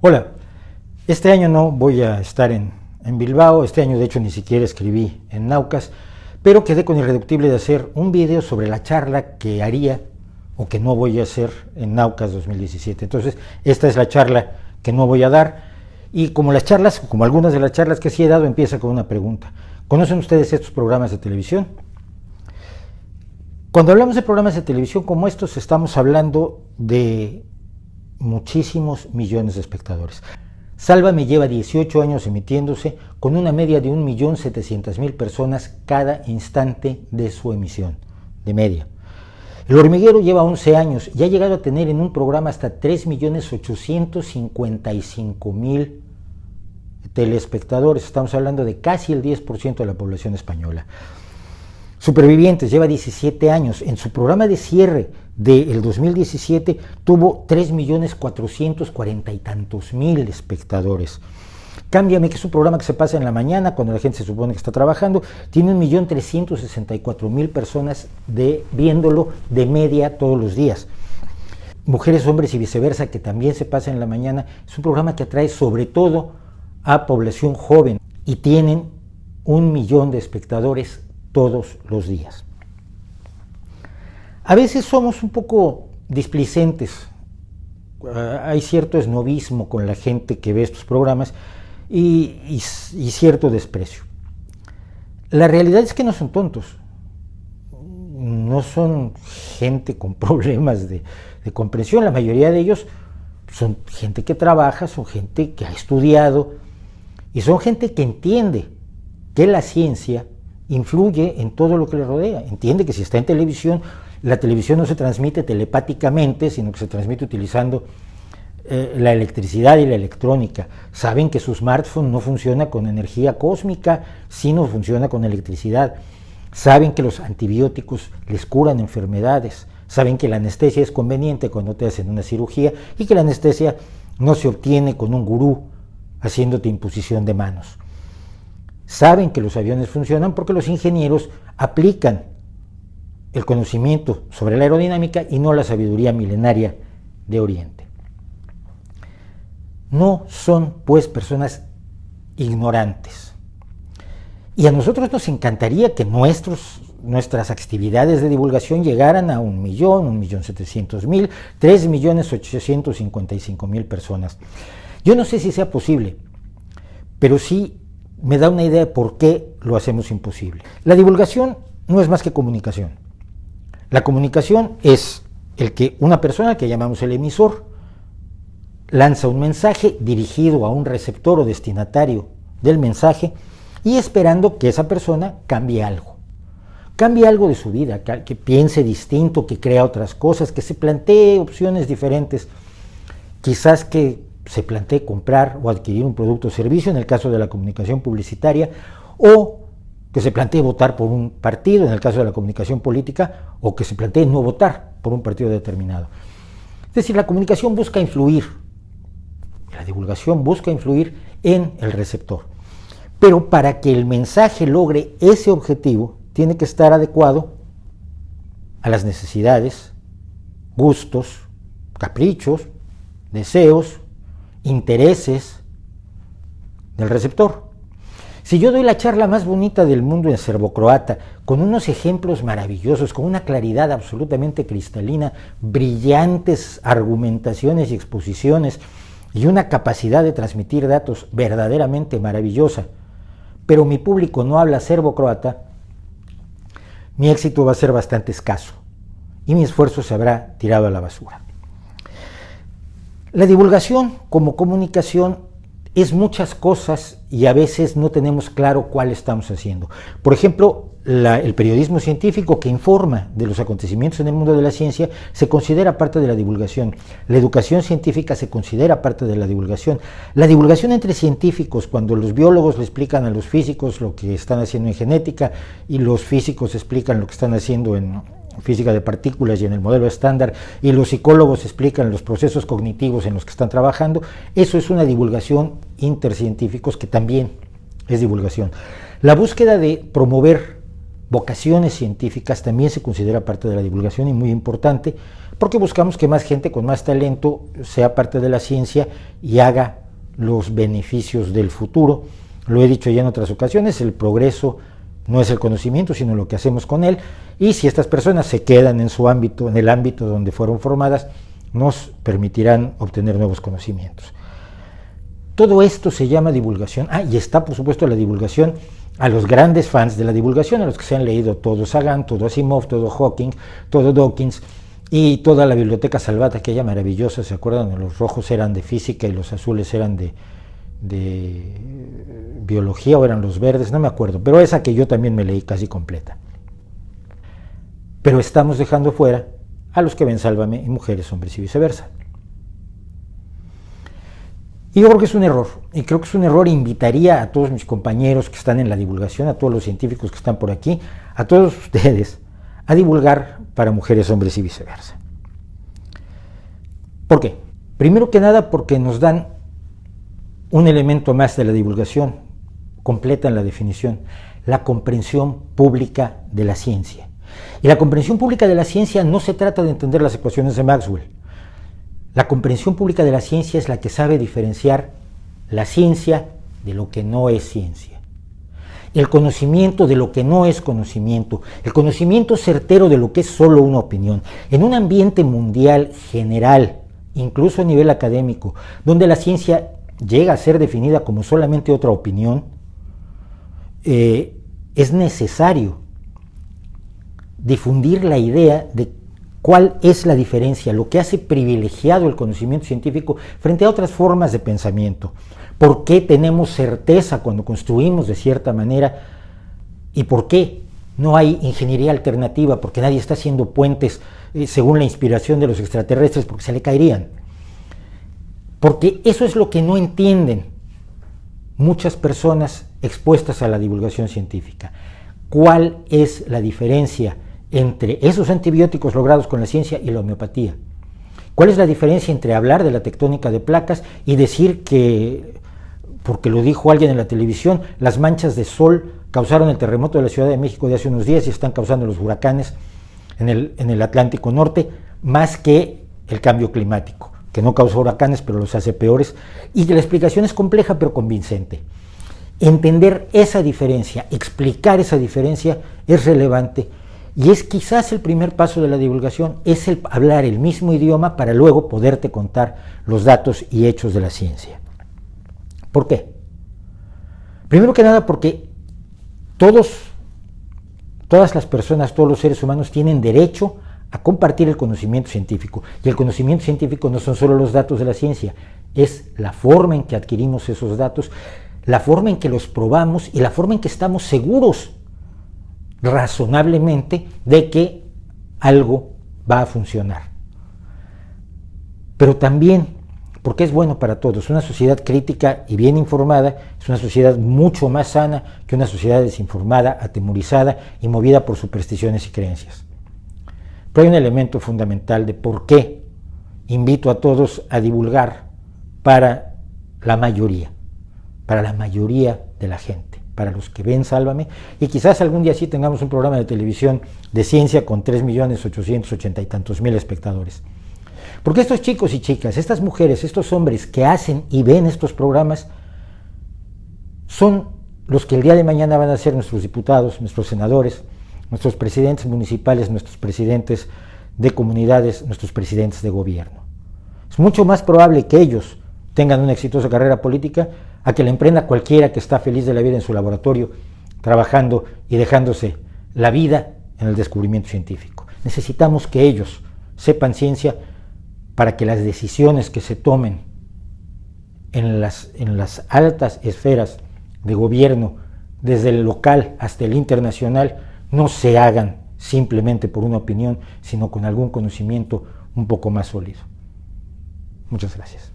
Hola, este año no voy a estar en Bilbao, este año de hecho ni siquiera escribí en Naucas, pero quedé con Irreductible de hacer un video sobre la charla que haría o que no voy a hacer en Naucas 2017. Entonces, esta es la charla que no voy a dar, y como las charlas, como algunas de las charlas que sí he dado, empieza con una pregunta. ¿Conocen ustedes estos programas de televisión? Cuando hablamos de programas de televisión como estos, estamos hablando de muchísimos millones de espectadores. Sálvame lleva 18 años emitiéndose con una media de 1.700.000 personas cada instante de su emisión, de media. El Hormiguero lleva 11 años y ha llegado a tener en un programa hasta 3.855.000 telespectadores. Estamos hablando de casi el 10% de la población española. Supervivientes lleva 17 años. En su programa de cierre del 2017 tuvo 3.440.000 y tantos espectadores. Cámbiame, que es un programa que se pasa en la mañana cuando la gente se supone que está trabajando, tiene 1.364.000 personas viéndolo de media todos los días. Mujeres, Hombres y Viceversa, que también se pasa en la mañana, es un programa que atrae sobre todo a población joven y tienen 1 millón de espectadores todos los días. A veces somos un poco displicentes, hay cierto esnobismo con la gente que ve estos programas y cierto desprecio. La realidad es que no son tontos, no son gente con problemas de comprensión. La mayoría de ellos son gente que trabaja, son gente que ha estudiado y son gente que entiende que la ciencia influye en todo lo que le rodea. Entiende que si está en televisión, la televisión no se transmite telepáticamente, sino que se transmite utilizando la electricidad y la electrónica. Saben que su smartphone no funciona con energía cósmica, sino funciona con electricidad. Saben que los antibióticos les curan enfermedades. Saben que la anestesia es conveniente cuando te hacen una cirugía y que la anestesia no se obtiene con un gurú haciéndote imposición de manos. Saben que los aviones funcionan porque los ingenieros aplican el conocimiento sobre la aerodinámica y no la sabiduría milenaria de Oriente. No son, pues, personas ignorantes. Y a nosotros nos encantaría que nuestras actividades de divulgación llegaran a 1 millón, 1.700.000, 3.855.000 personas. Yo no sé si sea posible, pero sí me da una idea de por qué lo hacemos imposible. La divulgación no es más que comunicación. La comunicación es el que una persona, que llamamos el emisor, lanza un mensaje dirigido a un receptor o destinatario del mensaje y esperando que esa persona cambie algo. Cambie algo de su vida, que piense distinto, que crea otras cosas, que se plantee opciones diferentes, quizás que se plantee comprar o adquirir un producto o servicio en el caso de la comunicación publicitaria, o que se plantee votar por un partido en el caso de la comunicación política, o que se plantee no votar por un partido determinado. Es decir, la comunicación busca influir, la divulgación busca influir en el receptor, pero para que el mensaje logre ese objetivo tiene que estar adecuado a las necesidades, gustos, caprichos, deseos, intereses del receptor. Si yo doy la charla más bonita del mundo en serbocroata, con unos ejemplos maravillosos, con una claridad absolutamente cristalina, brillantes argumentaciones y exposiciones, y una capacidad de transmitir datos verdaderamente maravillosa, pero mi público no habla serbocroata, mi éxito va a ser bastante escaso y mi esfuerzo se habrá tirado a la basura. La divulgación como comunicación es muchas cosas y a veces no tenemos claro cuál estamos haciendo. Por ejemplo, el periodismo científico que informa de los acontecimientos en el mundo de la ciencia se considera parte de la divulgación. La educación científica se considera parte de la divulgación. La divulgación entre científicos, cuando los biólogos le explican a los físicos lo que están haciendo en genética y los físicos explican lo que están haciendo en física de partículas y en el modelo estándar, y los psicólogos explican los procesos cognitivos en los que están trabajando, eso es una divulgación intercientíficos que también es divulgación. La búsqueda de promover vocaciones científicas también se considera parte de la divulgación y muy importante, porque buscamos que más gente con más talento sea parte de la ciencia y haga los beneficios del futuro. Lo he dicho ya en otras ocasiones, el progreso no es el conocimiento, sino lo que hacemos con él, y si estas personas se quedan en su ámbito, en el ámbito donde fueron formadas, nos permitirán obtener nuevos conocimientos. Todo esto se llama divulgación. Y está por supuesto la divulgación a los grandes fans de la divulgación, a los que se han leído todo Sagan, todo Asimov, todo Hawking, todo Dawkins y toda la biblioteca salvata, aquella maravillosa, ¿se acuerdan? Los rojos eran de física y los azules eran de biología, o eran los verdes, no me acuerdo, pero esa que yo también me leí casi completa. Pero estamos dejando fuera a los que ven Sálvame y Mujeres, Hombres y Viceversa. Y yo creo que es un error, y creo que es un error. Invitaría a todos mis compañeros que están en la divulgación, a todos los científicos que están por aquí, a todos ustedes, a divulgar para Mujeres, Hombres y Viceversa. ¿Por qué? Primero que nada porque nos dan un elemento más de la divulgación, completan la definición, la comprensión pública de la ciencia. Y la comprensión pública de la ciencia no se trata de entender las ecuaciones de Maxwell. La comprensión pública de la ciencia es la que sabe diferenciar la ciencia de lo que no es ciencia, el conocimiento de lo que no es conocimiento, el conocimiento certero de lo que es solo una opinión. En un ambiente mundial general, incluso a nivel académico, donde la ciencia llega a ser definida como solamente otra opinión, es necesario difundir la idea de cuál es la diferencia, lo que hace privilegiado el conocimiento científico frente a otras formas de pensamiento. ¿Por qué tenemos certeza cuando construimos de cierta manera? ¿Y por qué no hay ingeniería alternativa? Porque nadie está haciendo puentes según la inspiración de los extraterrestres, porque se le caerían. Porque eso es lo que no entienden muchas personas expuestas a la divulgación científica. ¿Cuál es la diferencia entre esos antibióticos logrados con la ciencia y la homeopatía? ¿Cuál es la diferencia entre hablar de la tectónica de placas y decir que, porque lo dijo alguien en la televisión, las manchas de sol causaron el terremoto de la Ciudad de México de hace unos días y están causando los huracanes en el Atlántico Norte, más que el cambio climático, que no causa huracanes pero los hace peores? Y que la explicación es compleja pero convincente. Entender esa diferencia, explicar esa diferencia es relevante. Y es quizás el primer paso de la divulgación, es el hablar el mismo idioma para luego poderte contar los datos y hechos de la ciencia. ¿Por qué? Primero que nada porque todas las personas, todos los seres humanos tienen derecho a compartir el conocimiento científico. Y el conocimiento científico no son solo los datos de la ciencia, es la forma en que adquirimos esos datos, la forma en que los probamos y la forma en que estamos seguros razonablemente de que algo va a funcionar. Pero también porque es bueno para todos. Una sociedad crítica y bien informada es una sociedad mucho más sana que una sociedad desinformada, atemorizada y movida por supersticiones y creencias. Pero hay un elemento fundamental de por qué invito a todos a divulgar para la mayoría de la gente, para los que ven Sálvame, y quizás algún día sí tengamos un programa de televisión de ciencia con 3.880.000 y tantos espectadores. Porque estos chicos y chicas, estas mujeres, estos hombres que hacen y ven estos programas, son los que el día de mañana van a ser nuestros diputados, nuestros senadores, nuestros presidentes municipales, nuestros presidentes de comunidades, nuestros presidentes de gobierno. Es mucho más probable que ellos tengan una exitosa carrera política a que la emprenda cualquiera que está feliz de la vida en su laboratorio, trabajando y dejándose la vida en el descubrimiento científico. Necesitamos que ellos sepan ciencia para que las decisiones que se tomen en las altas esferas de gobierno, desde el local hasta el internacional, no se hagan simplemente por una opinión, sino con algún conocimiento un poco más sólido. Muchas gracias.